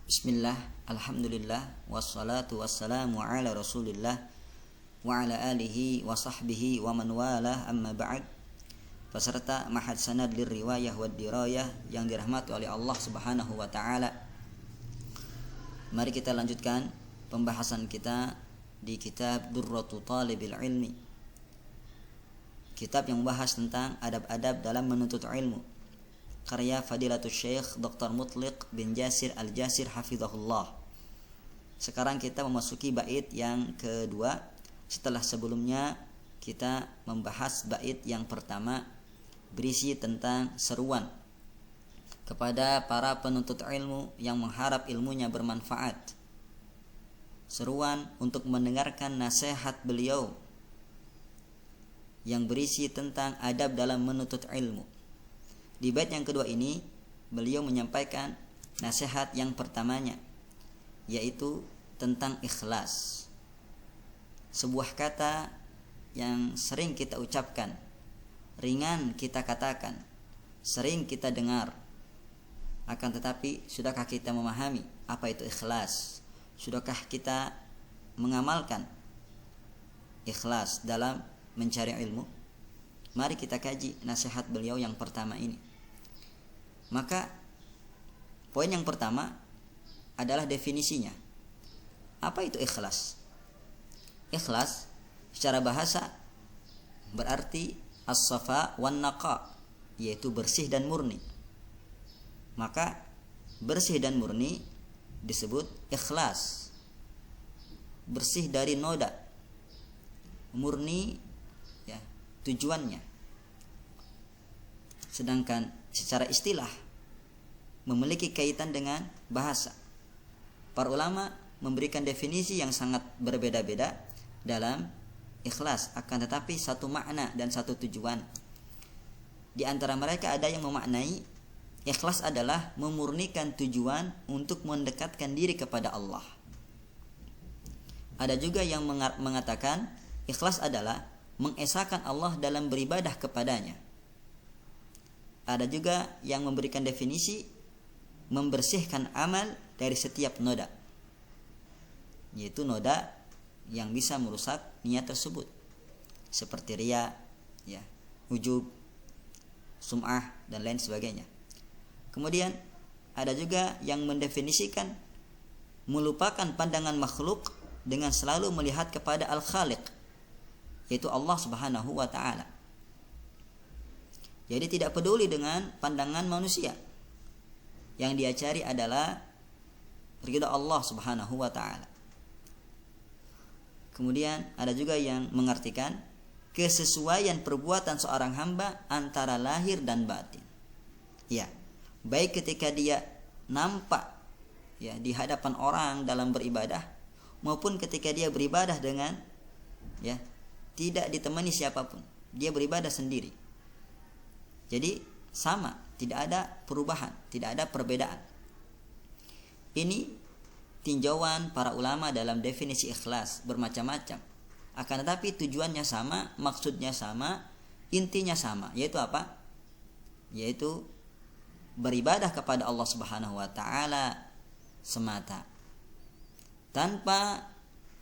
Bismillah, alhamdulillah, wassalatu wassalamu ala rasulillah wa ala alihi wa sahbihi wa man walah, amma ba'd. Peserta Mahad Sanad Lirriwayah wa Dirayah yang dirahmati oleh Allah subhanahu wa ta'ala, mari kita lanjutkan pembahasan kita di kitab Durratu Talibil Ilmi, kitab yang membahas tentang adab-adab dalam menuntut ilmu, karya Fadilatul Syekh Dr. Mutliq bin Jasir Al-Jasir hafizahullah. Sekarang kita memasuki bait yang kedua, setelah sebelumnya kita membahas bait yang pertama berisi tentang seruan kepada para penuntut ilmu yang mengharap ilmunya bermanfaat, seruan untuk mendengarkan nasihat beliau yang berisi tentang adab dalam menuntut ilmu. Di bait yang kedua ini beliau menyampaikan nasihat yang pertamanya, yaitu tentang ikhlas. Sebuah kata yang sering kita ucapkan, ringan kita katakan, sering kita dengar. Akan tetapi, sudahkah kita memahami apa itu ikhlas? Sudahkah kita mengamalkan ikhlas dalam mencari ilmu? Mari kita kaji nasihat beliau yang pertama ini. Maka poin yang pertama adalah definisinya. Apa itu ikhlas? Ikhlas secara bahasa berarti as-safa wan naqa, yaitu bersih dan murni. Maka bersih dan murni disebut ikhlas. Bersih dari noda, murni ya tujuannya. Sedangkan secara istilah memiliki kaitan dengan bahasa. Para ulama memberikan definisi yang sangat berbeda-beda dalam ikhlas, akan tetapi satu makna dan satu tujuan. Di antara mereka ada yang memaknai ikhlas adalah memurnikan tujuan untuk mendekatkan diri kepada Allah. Ada juga yang mengatakan ikhlas adalah mengesahkan Allah dalam beribadah kepadanya. Ada juga yang memberikan definisi membersihkan amal dari setiap noda, yaitu noda yang bisa merusak niat tersebut, seperti riya, ya, ujub, sum'ah dan lain sebagainya. Kemudian ada juga yang mendefinisikan melupakan pandangan makhluk dengan selalu melihat kepada Al-Khaliq, yaitu Allah Subhanahu wa ta'ala. Jadi tidak peduli dengan pandangan manusia. Yang dia cari adalah ridha Allah Subhanahu wa ta'ala. Kemudian ada juga yang mengartikan kesesuaian perbuatan seorang hamba antara lahir dan batin. Ya, baik ketika dia nampak ya di hadapan orang dalam beribadah, maupun ketika dia beribadah dengan ya tidak ditemani siapapun, dia beribadah sendiri. Jadi sama, tidak ada perubahan, tidak ada perbedaan. Ini tinjauan para ulama dalam definisi ikhlas bermacam-macam. Akan tetapi tujuannya sama, maksudnya sama, intinya sama, yaitu apa? Yaitu beribadah kepada Allah Subhanahu wa taala semata, tanpa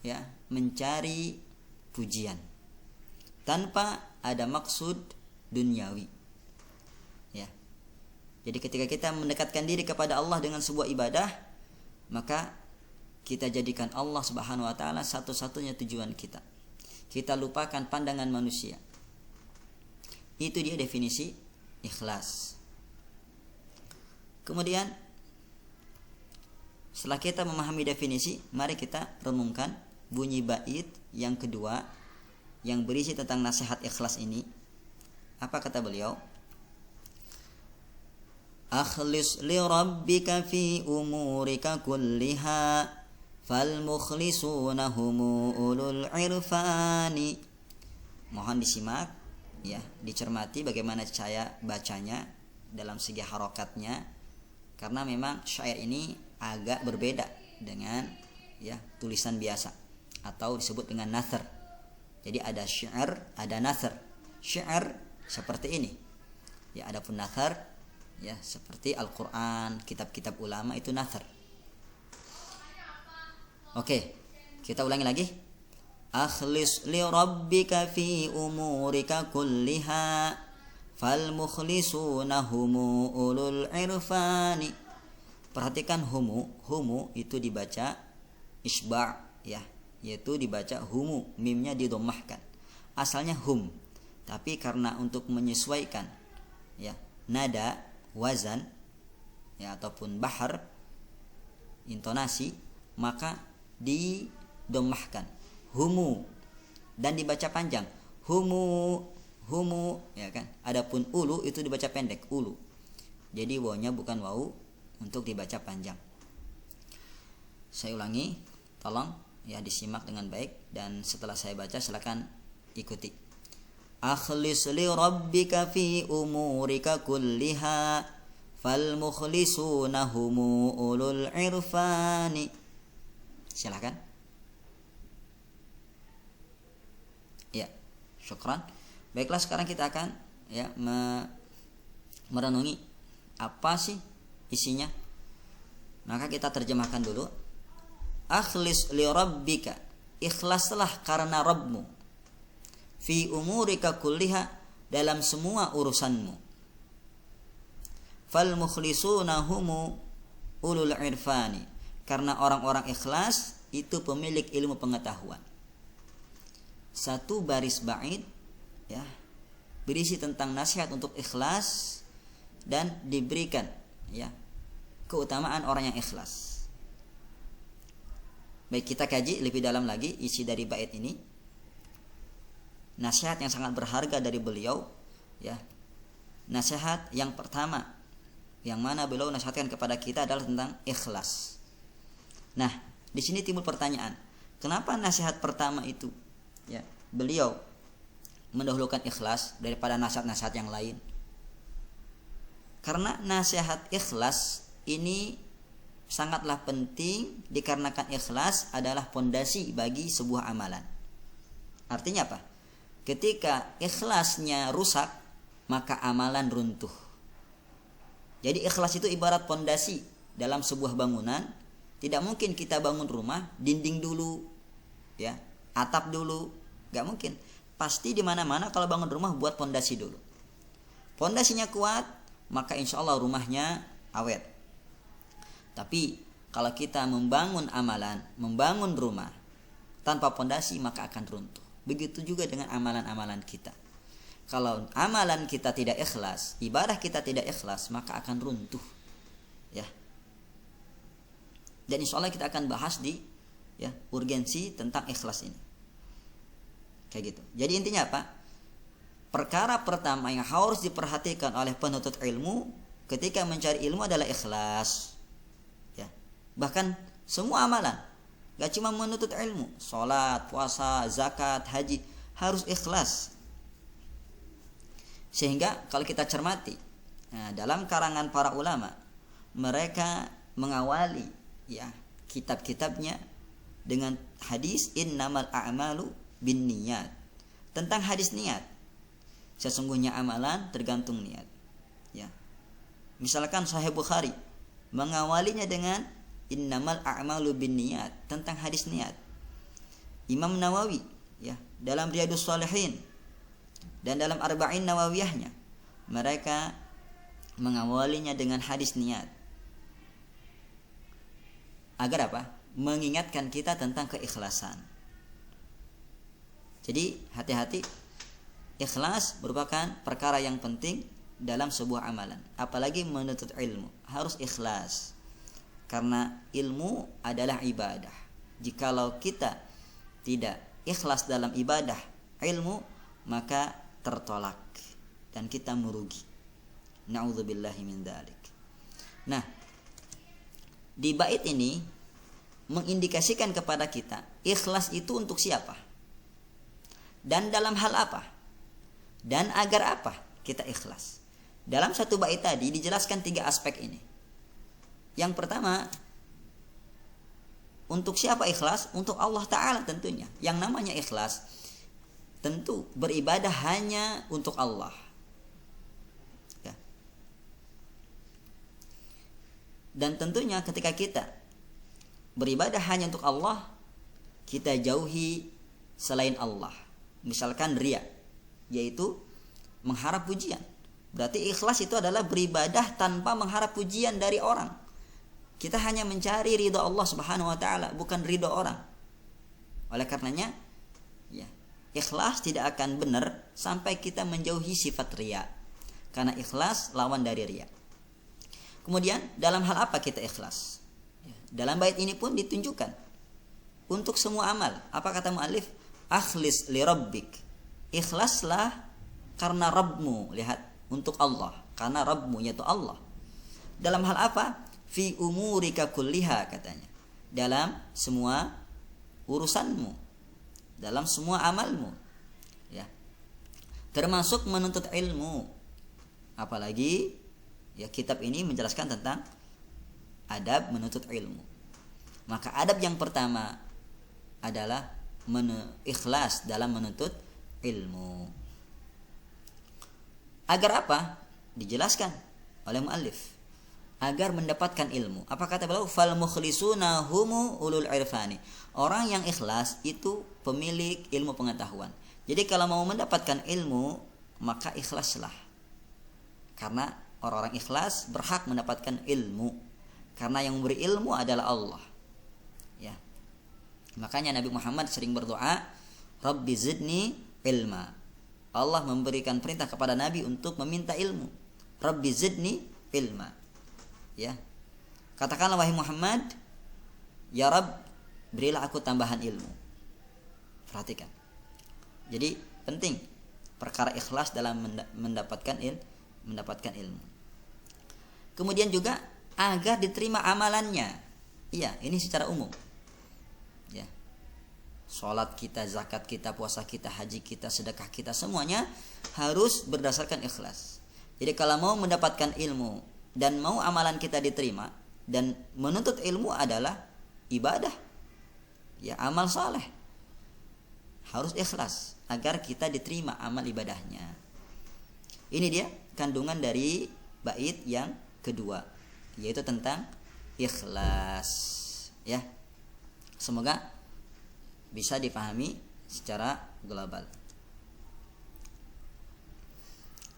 ya mencari pujian, tanpa ada maksud duniawi. Ya. Jadi ketika kita mendekatkan diri kepada Allah dengan sebuah ibadah, maka kita jadikan Allah Subhanahu wa taala satu-satunya tujuan kita. Kita lupakan pandangan manusia. Itu dia definisi ikhlas. Kemudian setelah kita memahami definisi, mari kita renungkan bunyi bait yang kedua yang berisi tentang nasihat ikhlas ini. Apa kata beliau? Akhlis li rabbika fi umurika kulliha fal mukhlisuna humu ulul irfani. Mohon disimak ya, dicermati bagaimana saya bacanya dalam segi harokatnya, karena memang syair ini agak berbeda dengan ya tulisan biasa atau disebut dengan nathar. Jadi ada syair, ada nathar. Syair seperti ini. Ya, adapun nathar ya seperti Al-Quran, kitab-kitab ulama itu nathar. Oke, kita ulangi lagi. Akhlis li rabbika fi umurika kulliha fal mukhlisuna humu ulul irfani. Perhatikan humu itu dibaca isba' ya, yaitu dibaca humu, mimnya didommahkan. Asalnya hum, tapi karena untuk menyesuaikan ya nada, wazan ya ataupun bahar, intonasi, maka didommahkan humu dan dibaca panjang humu ya kan. Adapun ulu itu dibaca pendek ulu. Jadi wawnya bukan wawu untuk dibaca panjang. Saya ulangi, tolong ya disimak dengan baik dan setelah saya baca silakan ikuti. Akhlis li rabbika fi umurika kulliha fal mukhlisuna humu ulul irfani. Silakan. Ya, syukran. Baiklah, sekarang kita akan ya merenungi apa sih isinya. Maka kita terjemahkan dulu. Akhlis li rabbika, ikhlaslah karena Rabbmu, fi umurika kulliha, dalam semua urusanmu. Fal mukhlisuna humu ulul irfani, karena orang-orang ikhlas itu pemilik ilmu pengetahuan. Satu baris bait ya berisi tentang nasihat untuk ikhlas dan diberikan ya keutamaan orang yang ikhlas. Baik, kita kaji lebih dalam lagi isi dari bait ini. Nasihat yang sangat berharga dari beliau ya. Nasihat yang pertama yang mana beliau nasihatkan kepada kita adalah tentang ikhlas. Nah, di sini timbul pertanyaan, kenapa nasihat pertama itu ya beliau mendahulukan ikhlas daripada nasihat-nasihat yang lain? Karena nasihat ikhlas ini sangatlah penting, dikarenakan ikhlas adalah pondasi bagi sebuah amalan. Artinya apa? Ketika ikhlasnya rusak, maka amalan runtuh. Jadi ikhlas itu ibarat pondasi dalam sebuah bangunan. Tidak mungkin kita bangun rumah dinding dulu ya, atap dulu, gak mungkin. Pasti di mana-mana kalau bangun rumah buat pondasi dulu. Pondasinya kuat, maka insya Allah rumahnya awet. Tapi kalau kita membangun amalan, membangun rumah tanpa pondasi, maka akan runtuh. Begitu juga dengan amalan-amalan kita. Kalau amalan kita tidak ikhlas, ibadah kita tidak ikhlas, maka akan runtuh. Ya. Dan insya Allah kita akan bahas di ya urgensi tentang ikhlas ini. Kayak gitu. Jadi intinya apa? Perkara pertama yang harus diperhatikan oleh penuntut ilmu ketika mencari ilmu adalah ikhlas. Ya. Bahkan semua amalan, gak cuma menuntut ilmu, sholat, puasa, zakat, haji, harus ikhlas. Sehingga kalau kita cermati dalam karangan para ulama, mereka mengawali ya kitab-kitabnya dengan hadis innamal a'malu binniyat, tentang hadis niat. Sesungguhnya amalan tergantung niat. Ya. Misalkan Sahih Bukhari mengawalinya dengan innamal a'malu binniyat, tentang hadis niat. Imam Nawawi ya dalam Riyadhus Shalihin dan dalam Arba'in Nawawiyahnya, mereka mengawalinya dengan hadis niat. Agar apa? Mengingatkan kita tentang keikhlasan. Jadi hati-hati, ikhlas merupakan perkara yang penting dalam sebuah amalan. Apalagi menuntut ilmu, harus ikhlas. Karena ilmu adalah ibadah. Jikalau kita tidak ikhlas dalam ibadah ilmu, maka tertolak dan kita merugi. Na'udzubillahi min dzalik. Nah, di bait ini mengindikasikan kepada kita ikhlas itu untuk siapa? Dan dalam hal apa? Dan agar apa kita ikhlas? Dalam satu bait tadi dijelaskan 3 aspek ini. Yang pertama, untuk siapa ikhlas? Untuk Allah Ta'ala tentunya. Yang namanya ikhlas tentu beribadah hanya untuk Allah. Ya. Dan tentunya ketika kita beribadah hanya untuk Allah, kita jauhi selain Allah. Misalkan riya, yaitu mengharap pujian. Berarti ikhlas itu adalah beribadah tanpa mengharap pujian dari orang. Kita hanya mencari ridha Allah Subhanahu wa taala, bukan ridha orang. Oleh karenanya, ya, ikhlas tidak akan benar sampai kita menjauhi sifat riya. Karena ikhlas lawan dari riya. Kemudian dalam hal apa kita ikhlas? Dalam bait ini pun ditunjukkan untuk semua amal. Apa kata muallif? Akhlis li rabbik. Ikhlaslah karena Rabbmu. Lihat, untuk Allah, karena Rabbmu yaitu Allah. Dalam hal apa? Fi umurika kulliha, katanya. Dalam semua urusanmu, dalam semua amalmu, ya. Termasuk menuntut ilmu. Apalagi ya kitab ini menjelaskan tentang adab menuntut ilmu. Maka adab yang pertama adalah ikhlas dalam menuntut ilmu. Agar apa? Dijelaskan oleh muallif. Agar mendapatkan ilmu. Apa kata beliau? Fal mukhlisuna humu ulul irfani. Orang yang ikhlas itu pemilik ilmu pengetahuan. Jadi kalau mau mendapatkan ilmu, maka ikhlaslah. Karena orang-orang ikhlas berhak mendapatkan ilmu. Karena yang memberi ilmu adalah Allah. Ya. Makanya Nabi Muhammad sering berdoa, Rabbi zidni ilma. Allah memberikan perintah kepada Nabi untuk meminta ilmu. Rabbi zidni ilma. Ya. Katakanlah wahai Muhammad, ya Rabb, berilah aku tambahan ilmu. Perhatikan. Jadi penting perkara ikhlas dalam mendapatkan ilmu. Kemudian juga agar diterima amalannya. Iya, ini secara umum. Ya. Salat kita, zakat kita, puasa kita, haji kita, sedekah kita, semuanya harus berdasarkan ikhlas. Jadi kalau mau mendapatkan ilmu dan mau amalan kita diterima, dan menuntut ilmu adalah ibadah, ya, amal saleh, harus ikhlas agar kita diterima amal ibadahnya. Ini dia kandungan dari bait yang kedua, yaitu tentang ikhlas, ya. Semoga bisa dipahami secara global.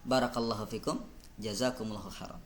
Barakallahu fikum, jazakumullahu khairan.